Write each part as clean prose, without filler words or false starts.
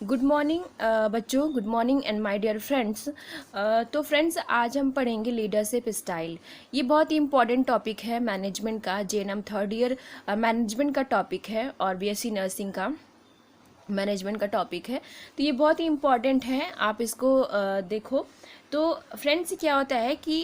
Good morning बच्चों, good morning and my dear friends. तो friends, आज हम पढ़ेंगे लीडरशिप स्टाइल। ये बहुत ही इंपॉर्टेंट टॉपिक है मैनेजमेंट का। जेएनएम थर्ड ईयर मैनेजमेंट का टॉपिक है और बीएससी नर्सिंग का मैनेजमेंट का टॉपिक है। तो ये बहुत ही इम्पॉर्टेंट है, आप इसको देखो। तो फ्रेंड्स, क्या होता है कि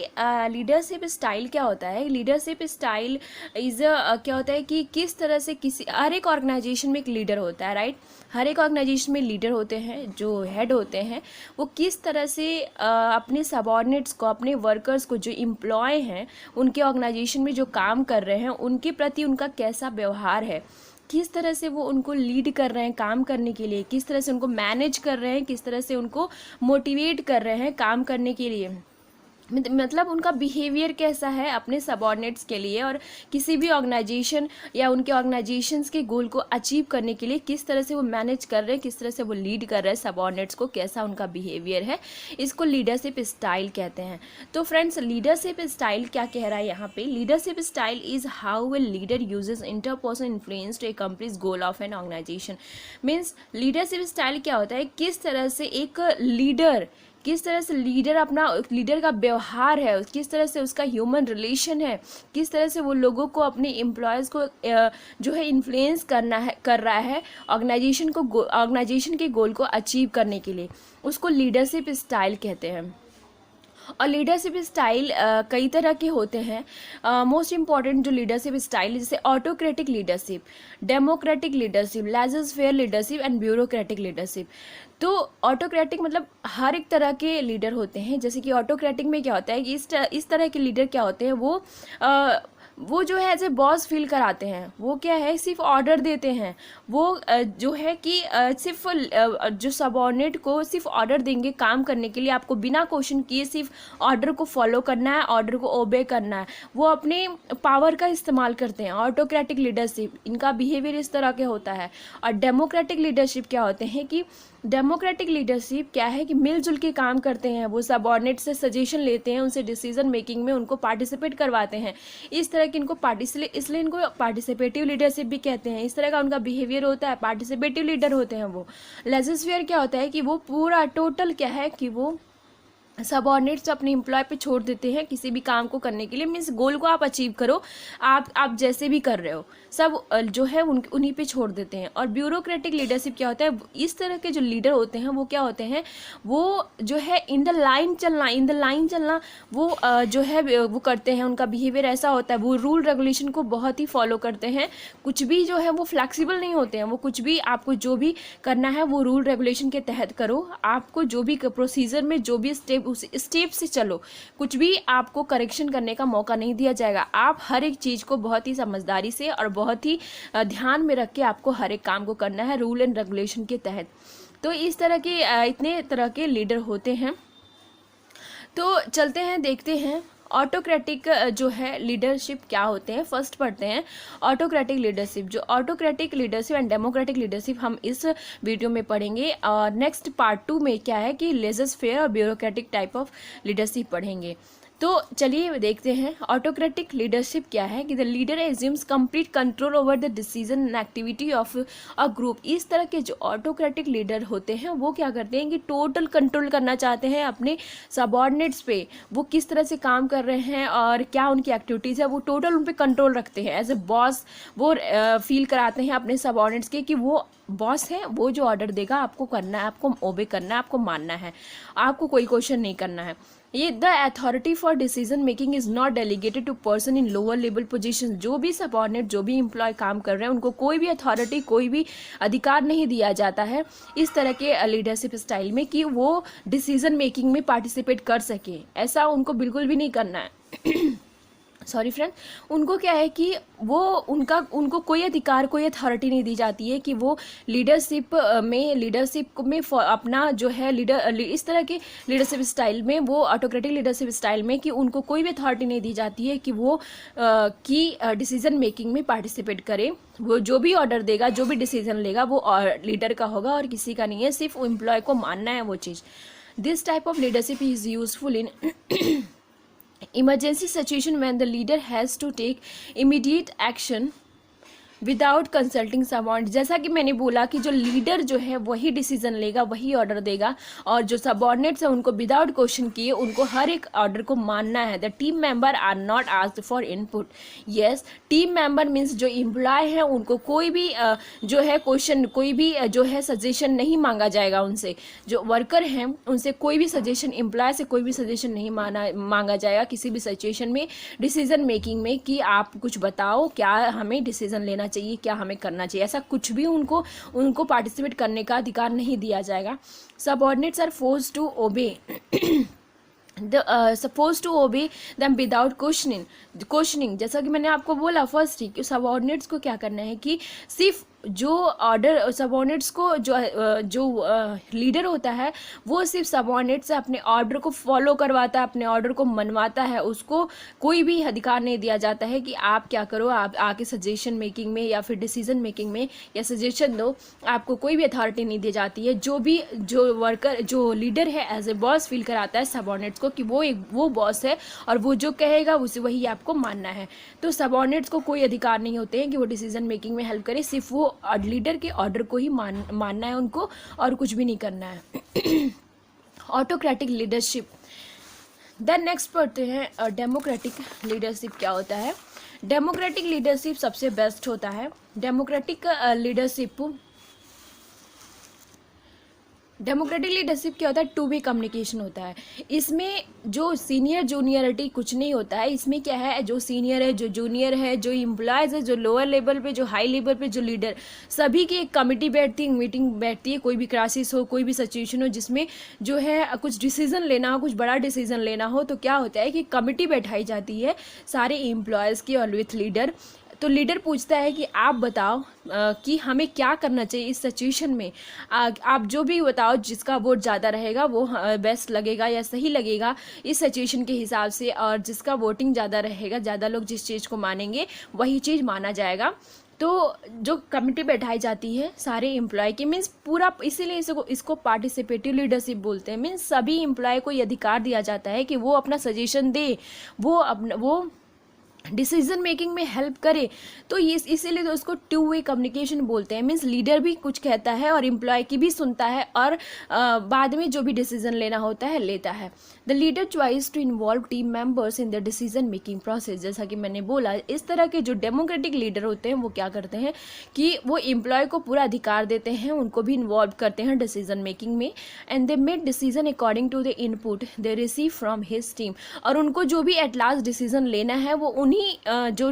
लीडरशिप स्टाइल क्या होता है। लीडरशिप स्टाइल इज़ क्या होता है कि किस तरह से किसी हर एक ऑर्गेनाइजेशन में एक लीडर होता है, राइट। हर एक ऑर्गेनाइजेशन में लीडर होते हैं, जो हेड होते हैं, वो किस तरह से अपने सबॉर्डिनेट्स को, अपने वर्कर्स को, जो एम्प्लॉय हैं, उनके ऑर्गेनाइजेशन में जो काम कर रहे हैं, उनके प्रति उनका कैसा व्यवहार है, किस तरह से वो उनको लीड कर रहे हैं काम करने के लिए, किस तरह से उनको मैनेज कर रहे हैं, किस तरह से उनको मोटिवेट कर रहे हैं काम करने के लिए। मतलब उनका बिहेवियर कैसा है अपने सबॉर्डिनेट्स के लिए, और किसी भी ऑर्गेनाइजेशन या उनके ऑर्गेनाइजेशंस के गोल को अचीव करने के लिए किस तरह से वो मैनेज कर रहे हैं, किस तरह से वो लीड कर रहे हैं सबॉर्डिनेट्स को, कैसा उनका बिहेवियर है। इसको लीडरशिप स्टाइल कहते हैं। तो फ्रेंड्स, लीडरशिप स्टाइल क्या कह रहा है यहाँ पे। Leadership style is how a leader uses interpersonal influence to accomplish goal of an organization. Means leadership style क्या होता है, किस तरह से एक लीडर, किस तरह से लीडर अपना, लीडर का व्यवहार है, किस तरह से उसका ह्यूमन रिलेशन है, किस तरह से वो लोगों को, अपने एम्प्लॉयज़ को जो है इन्फ्लुएंस कर रहा है ऑर्गेनाइजेशन के गोल को अचीव करने के लिए, उसको लीडरशिप स्टाइल कहते हैं। और लीडरशिप स्टाइल कई तरह के होते हैं। मोस्ट इंपॉर्टेंट जो लीडरशिप स्टाइल, जैसे autocratic leadership, democratic leadership, laissez faire leadership and bureaucratic leadership. तो ऑटोक्रेटिक मतलब हर एक तरह के लीडर होते हैं। जैसे कि ऑटोक्रेटिक में क्या होता है कि इस तरह के लीडर क्या होते हैं, वो जो है एज ए बॉस फील कराते हैं। वो क्या है, सिर्फ ऑर्डर देते हैं। वो जो है कि सिर्फ जो सबॉर्डिनेट को सिर्फ ऑर्डर देंगे काम करने के लिए, आपको बिना क्वेश्चन किए सिर्फ ऑर्डर को फॉलो करना है, ऑर्डर को ओबे करना है। वो अपने पावर का इस्तेमाल करते हैं। ऑटोक्रेटिक लीडरशिप, इनका बिहेवियर इस तरह के होता है। और डेमोक्रेटिक लीडरशिप क्या होते हैं कि डेमोक्रेटिक लीडरशिप क्या है कि मिलजुल के काम करते हैं। वो सबॉर्डिनेट से सजेशन लेते हैं, उनसे डिसीजन मेकिंग में उनको पार्टिसिपेट करवाते हैं। इस तरह की इनको इसलिए इनको पार्टिसिपेटिव लीडरशिप भी कहते हैं। इस तरह का उनका बिहेवियर होता है, पार्टिसिपेटिव लीडर होते हैं वो। लेजिस्लेयर क्या होता है कि वो पूरा टोटल क्या है कि वो सबॉर्डिनेट्स अपने एम्प्लॉय पे छोड़ देते हैं किसी भी काम को करने के लिए। मीन्स गोल को आप अचीव करो, आप जैसे भी कर रहे हो, सब जो है उन्हीं पे छोड़ देते हैं। और ब्यूरोक्रेटिक लीडरशिप क्या होता है, इस तरह के जो लीडर होते हैं वो क्या होते हैं, वो जो है इन द लाइन चलना वो जो है वो करते हैं। उनका बिहेवियर ऐसा होता है, वो रूल रेगुलेशन को बहुत ही फॉलो करते हैं। कुछ भी जो है वो फ्लैक्सीबल नहीं होते हैं। वो कुछ भी, आपको जो भी करना है वो रूल रेगुलेशन के तहत करो। आपको जो भी प्रोसीजर में जो भी स्टेप, उस स्टेप से चलो। कुछ भी आपको करेक्शन करने का मौका नहीं दिया जाएगा। आप हर एक चीज़ को बहुत ही समझदारी से और बहुत ही ध्यान में रख के आपको हर एक काम को करना है रूल एंड रेगुलेशन के तहत। तो इस तरह के इतने तरह के लीडर होते हैं। तो चलते हैं, देखते हैं ऑटोक्रेटिक जो है लीडरशिप क्या होते हैं। फर्स्ट पढ़ते हैं ऑटोक्रेटिक लीडरशिप। जो autocratic leadership and democratic leadership हम इस वीडियो में पढ़ेंगे। और नेक्स्ट पार्ट 2 में क्या है कि लेजर फेयर और ब्यूरोक्रेटिक टाइप ऑफ लीडरशिप पढ़ेंगे। तो चलिए देखते हैं ऑटोक्रेटिक लीडरशिप क्या है कि the leader assumes complete control over the decision and activity of a group. इस तरह के जो ऑटोक्रेटिक लीडर होते हैं वो क्या करते हैं कि टोटल कंट्रोल करना चाहते हैं अपने सबॉर्डिनेट्स पे। वो किस तरह से काम कर रहे हैं और क्या उनकी एक्टिविटीज़ है, वो टोटल उन पर कंट्रोल रखते हैं। एज ए बॉस वो फील कराते हैं अपने सबॉर्डिनेट्स के कि वो बॉस है, वो जो ऑर्डर देगा आपको करना है, आपको ओबे करना है, आपको मानना है, आपको कोई क्वेश्चन नहीं करना है। ये the authority for decision making is not delegated to person in lower level position. जो भी सबॉर्डिनेट, जो भी एम्प्लॉय काम कर रहे हैं, उनको कोई भी अथॉरिटी, कोई भी अधिकार नहीं दिया जाता है इस तरह के लीडरशिप स्टाइल में कि वो डिसीजन मेकिंग में पार्टिसिपेट कर सके। ऐसा उनको बिल्कुल भी नहीं करना है। सॉरी फ्रेंड, उनको क्या है कि वो उनको कोई अधिकार, कोई अथॉरिटी नहीं दी जाती है कि वो लीडरशिप में अपना जो है इस तरह के लीडरशिप स्टाइल में, वो ऑटोक्रेटिक लीडरशिप स्टाइल में कि उनको कोई भी अथॉरिटी नहीं दी जाती है कि वो डिसीजन मेकिंग में पार्टिसिपेट करें। वो जो भी ऑर्डर देगा, जो भी डिसीजन लेगा, वो लीडर का होगा और किसी का नहीं है। सिर्फ एम्प्लॉय को मानना है वो चीज़। This type of leadership is useful in emergency situation when the leader has to take immediate action without consulting subordinate. जैसा कि मैंने बोला कि जो लीडर जो है वही डिसीजन लेगा, वही ऑर्डर देगा, और जो सबऑर्डिनेट्स है उनको विदाउट क्वेश्चन किए उनको हर एक ऑर्डर को मानना है। The team member are not asked for input. Yes, team member means जो एम्प्लॉय है उनको कोई भी जो है क्वेश्चन, कोई भी जो है सजेशन नहीं मांगा जाएगा उनसे। जो वर्कर हैं उनसे कोई भी सजेशन, एम्प्लॉय से कोई भी सजेशन नहीं मांगा जाएगा किसी भी सिचुएशन में, डिसीजन मेकिंग में, कि आप कुछ बताओ क्या हमें डिसीजन लेना चाहिए, क्या हमें करना चाहिए, ऐसा कुछ भी उनको पार्टिसिपेट करने का अधिकार नहीं दिया जाएगा। Subordinates are forced to obey suppose to obey them without questioning. जैसा कि मैंने आपको बोला फर्स्ट ही कि सबऑर्डिनेट्स को क्या करना है कि सिर्फ जो ऑर्डर सबऑर्डिनेट्स को जो लीडर होता है वो सिर्फ सबऑर्डिनेट से अपने ऑर्डर को फॉलो करवाता है, अपने ऑर्डर को मनवाता है। उसको कोई भी अधिकार नहीं दिया जाता है कि आप क्या करो, आप आके सजेशन मेकिंग में या फिर डिसीजन मेकिंग में या सजेशन दो, आपको कोई भी अथॉरिटी नहीं दी जाती है। जो वर्कर, जो लीडर है एज ए बॉस फील कराता है सबऑर्डिनेट्स को कि वो बॉस है और वो जो कहेगा उसे वही आपको मानना है। तो सबऑर्डिनेट्स को कोई अधिकार नहीं होते हैं कि वो डिसीजन मेकिंग में हेल्प करे, सिर्फ वो लीडर के ऑर्डर को ही मानना है उनको, और कुछ भी नहीं करना है। Autocratic leadership. देन नेक्स्ट पढ़ते हैं डेमोक्रेटिक लीडरशिप क्या होता है। डेमोक्रेटिक लीडरशिप सबसे बेस्ट होता है। डेमोक्रेटिक लीडरशिप क्या होता है, टू वे कम्युनिकेशन होता है। इसमें जो सीनियर जूनियरिटी कुछ नहीं होता है। इसमें क्या है, जो सीनियर है, जो जूनियर है, जो एम्प्लॉयज़ है, जो लोअर लेवल पे, जो हाई लेवल पे, जो लीडर, सभी की एक कमिटी बैठती है, मीटिंग बैठती है। कोई भी क्राइसिस हो, कोई भी सिचुएशन हो जिसमें जो है कुछ डिसीजन लेना हो, कुछ बड़ा डिसीजन लेना हो, तो क्या होता है कि कमिटी बैठाई जाती है सारे एम्प्लॉयज़ की और विथ लीडर। तो लीडर पूछता है कि आप बताओ कि हमें क्या करना चाहिए इस सिचुएशन में। आप जो भी बताओ, जिसका वोट ज़्यादा रहेगा वो बेस्ट लगेगा या सही लगेगा इस सिचुएशन के हिसाब से, और जिसका वोटिंग ज़्यादा रहेगा, ज़्यादा लोग जिस चीज़ को मानेंगे वही चीज़ माना जाएगा। तो जो कमिटी बैठाई जाती है सारे एम्प्लॉय की, मीन्स पूरा, इसीलिए इसको पार्टिसिपेटिव लीडरशिप बोलते हैं। मीन्स सभी एम्प्लॉय को ये अधिकार दिया जाता है कि वो अपना सजेशन दे, वो डिसीजन मेकिंग में हेल्प करे। तो ये इसीलिए तो उसको टू वे कम्युनिकेशन बोलते हैं। मीन्स लीडर भी कुछ कहता है और एम्प्लॉय की भी सुनता है, और बाद में जो भी डिसीजन लेना होता है लेता है। The leader choice to involve team members in the decision making process. जैसा कि मैंने बोला, इस तरह के जो डेमोक्रेटिक लीडर होते हैं वो क्या करते हैं कि वो एम्प्लॉय को पूरा अधिकार देते हैं, उनको भी इन्वॉल्व करते हैं डिसीजन मेकिंग में। And they make decision according to the input they receive from his team. और उनको जो भी एट लास्ट डिसीजन लेना है वो उन्हीं जो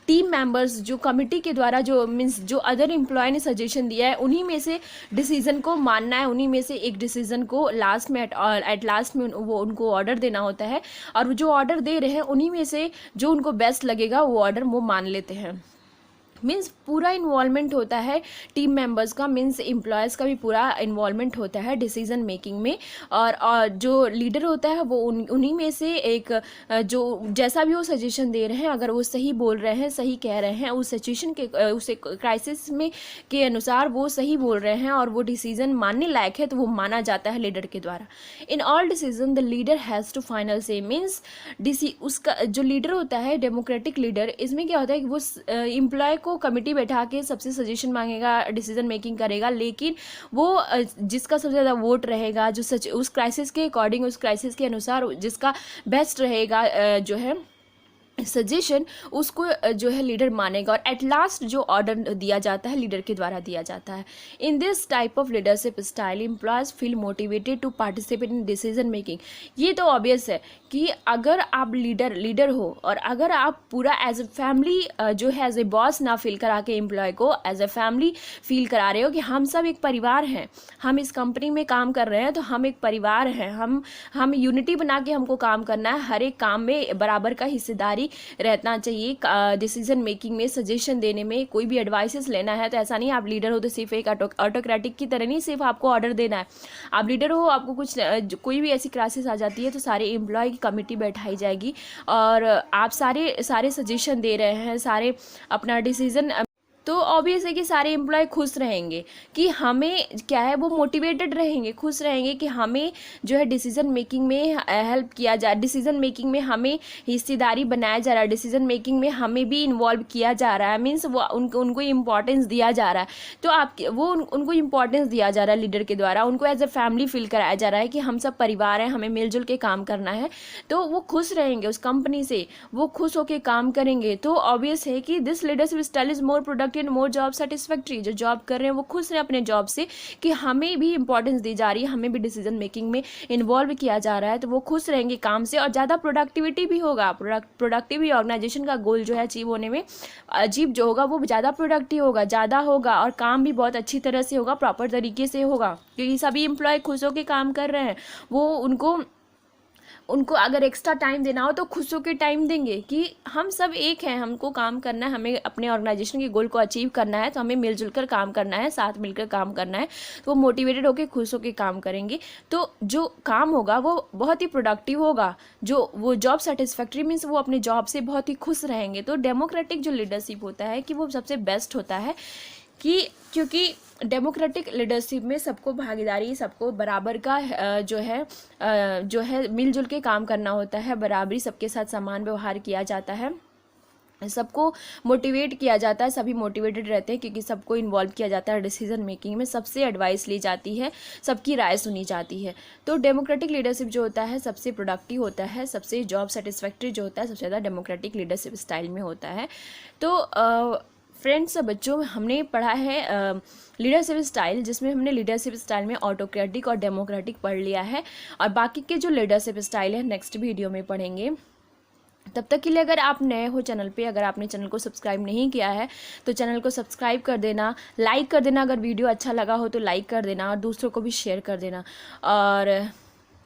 टीम मेंबर्स, जो कमिटी के द्वारा, जो मीन्स जो अदर एम्प्लॉय ने सजेशन दिया है, उन्हीं में से डिसीजन को मानना है, उन्हीं में से एक डिसीजन को लास्ट में एट लास्ट में वो उनको ऑर्डर देना होता है। और जो ऑर्डर दे रहे हैं उन्हीं में से जो उनको बेस्ट लगेगा वो ऑर्डर वो मान लेते हैं। मीन्स पूरा इन्वॉल्वमेंट होता है टीम मेंबर्स का, मीन्स एम्प्लॉयज़ का भी पूरा इन्वॉल्वमेंट होता है डिसीजन मेकिंग में। और जो लीडर होता है वो उन्हीं में से एक, जो जैसा भी वो सजेशन दे रहे हैं, अगर वो सही बोल रहे हैं, सही कह रहे हैं, उस सिचुएशन के, उस क्राइसिस में के अनुसार वो सही बोल रहे हैं और वो डिसीजन मानने लायक है, तो वो माना जाता है लीडर के द्वारा। In all decision the leader has to final से। मीन्स उसका जो लीडर होता है, डेमोक्रेटिक लीडर, इसमें क्या होता है कि वो एम्प्लॉय को कमिटी बैठा के सबसे सजेशन मांगेगा, डिसीजन मेकिंग करेगा, लेकिन वो जिसका सबसे ज़्यादा वोट रहेगा, जो उस क्राइसिस के अकॉर्डिंग, उस क्राइसिस के अनुसार जिसका बेस्ट रहेगा जो है सजेशन, उसको जो है लीडर मानेगा। और एट लास्ट जो ऑर्डर दिया जाता है लीडर के द्वारा दिया जाता है। In this type of leadership style employees feel motivated to participate in decision making. ये तो ऑब्वियस है कि अगर आप लीडर हो और अगर आप पूरा एज ए फैमिली जो है एज ए बॉस ना फील करा के एम्प्लॉय को एज ए फैमिली फील करा रहे हो कि हम सब एक परिवार हैं, हम इस कंपनी में काम कर रहे हैं तो हम एक परिवार हैं, हम यूनिटी बना के हमको काम करना है, हर एक काम में बराबर का हिस्सेदारी रहना चाहिए। डिसीजन मेकिंग में, सजेशन देने में, कोई भी एडवाइसेस लेना है तो ऐसा नहीं आप लीडर हो तो सिर्फ एक ऑटोक्रेटिक की तरह नहीं सिर्फ आपको ऑर्डर देना है। आप लीडर हो, आपको कुछ कोई भी ऐसी क्राइसिस आ जाती है तो सारे एम्प्लॉय की कमिटी बैठाई जाएगी और आप सारे सजेशन दे रहे हैं, सारे अपना डिसीजन तो ऑब्वियस है कि सारे एम्प्लॉय खुश रहेंगे, कि हमें क्या है वो मोटिवेटेड रहेंगे, खुश रहेंगे कि हमें जो है डिसीजन मेकिंग में हेल्प किया जा, डिसीजन मेकिंग में हमें हिस्सेदारी बनाया जा रहा है, डिसीजन मेकिंग में हमें भी इन्वॉल्व किया जा रहा है, मीन्स वो उनको इम्पोर्टेंस दिया जा रहा है। तो उनको इम्पोर्टेंस दिया जा रहा है लीडर के द्वारा, उनको एज ए फैमिली फील कराया जा रहा है कि हम सब परिवार हैं, हमें मिलजुल के काम करना है। तो वो खुश रहेंगे उस कंपनी से, वो खुश होकर काम करेंगे। तो ऑब्वियस है कि this leadership style is more productive, more job satisfactory. जो जॉब कर रहे हैं वो खुश हैं अपने जॉब से कि हमें भी इंपॉर्टेंस दी जा रही है, हमें भी डिसीजन मेकिंग में इन्वॉल्व किया जा रहा है, तो वो खुश रहेंगे काम से और ज़्यादा प्रोडक्टिविटी भी होगा। प्रोडक्टिव ऑर्गेनाइजेशन का गोल जो है अचीव होने में, अचीव जो होगा वो ज़्यादा प्रोडक्टिव होगा, ज़्यादा होगा और काम भी बहुत अच्छी तरह से होगा, प्रॉपर तरीके से होगा, क्योंकि सभी एम्प्लॉय खुश होकर काम कर रहे हैं। वो उनको अगर एक्स्ट्रा टाइम देना हो तो खुश होकर टाइम देंगे कि हम सब एक हैं, हमको काम करना है, हमें अपने ऑर्गेनाइजेशन के गोल को अचीव करना है, तो हमें मिलजुल कर काम करना है, साथ मिलकर काम करना है। तो वो मोटिवेटेड होकर खुश होकर काम करेंगे, तो जो काम होगा वो बहुत ही प्रोडक्टिव होगा, जो वो जॉब सेटिस्फैक्ट्री मीन्स वो अपने जॉब से बहुत ही खुश रहेंगे। तो डेमोक्रेटिक जो लीडरशिप होता है कि वो सबसे बेस्ट होता है, क्योंकि डेमोक्रेटिक लीडरशिप में सबको भागीदारी, सबको बराबर का जो है मिलजुल के काम करना होता है, बराबरी, सबके साथ समान व्यवहार किया जाता है, सबको मोटिवेट किया जाता है, सभी मोटिवेटेड रहते हैं क्योंकि सबको इन्वॉल्व किया जाता है डिसीजन मेकिंग में, सबसे एडवाइस ली जाती है, सबकी राय सुनी जाती है। तो डेमोक्रेटिक लीडरशिप जो होता है सबसे प्रोडक्टिव होता है, सबसे जॉब सेटिस्फैक्ट्री जो होता है सबसे ज़्यादा डेमोक्रेटिक लीडरशिप स्टाइल में होता है। तो फ्रेंड्स, बच्चों, हमने पढ़ा है लीडरशिप स्टाइल, जिसमें हमने लीडरशिप स्टाइल में ऑटोक्रेटिक और डेमोक्रेटिक पढ़ लिया है, और बाकी के जो लीडरशिप स्टाइल है नेक्स्ट वीडियो में पढ़ेंगे। तब तक के लिए अगर आप नए हो चैनल पे, अगर आपने चैनल को सब्सक्राइब नहीं किया है तो चैनल को सब्सक्राइब कर देना, लाइक कर देना, अगर वीडियो अच्छा लगा हो तो लाइक कर देना और दूसरों को भी शेयर कर देना। और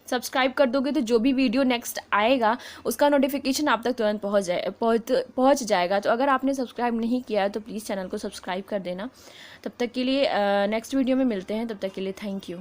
सब्सक्राइब कर दोगे तो जो भी वीडियो नेक्स्ट आएगा उसका नोटिफिकेशन आप तक तुरंत पहुंच जाएगा। तो अगर आपने सब्सक्राइब नहीं किया है तो प्लीज़ चैनल को सब्सक्राइब कर देना। तब तक के लिए नेक्स्ट वीडियो में मिलते हैं, तब तक के लिए थैंक यू।